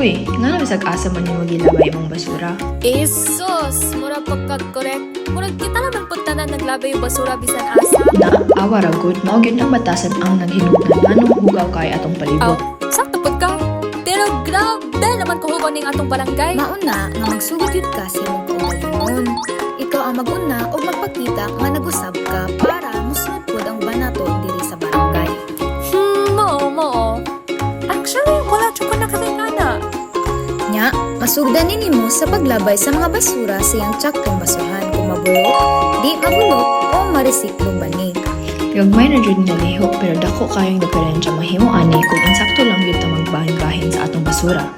Uy, nga bisag asa man yung magilabay imong basura. Esos! Mura pagka-correct. Mura kita naman po tanan naglabay yung basura bisan asa. Na, awara good, mao gyud ang batasan ang naghinungdan nganong hugaw kay atong palibot. Sakto po ka. Pero grabe naman kuhugon ning atong barangay. Mauna nga magsugod yun ka sa imong kaugalingon. Ikaw ang maguna o magpakita nga nag-usab ka para musunod po ang banaton diri sa barangay. Mo. Actually, wala siya ko nakatingana. Nya, masugdan nimo sa paglabay sa mga basura sa iyang tsaktong basurahan kung mabulok, di mabulok o marisiklo bani. Gagmay na jud nga lihok pero dako kayong diferensya mahimo ani kung insakto lang gyud ta magbahin-bahin sa atong basura.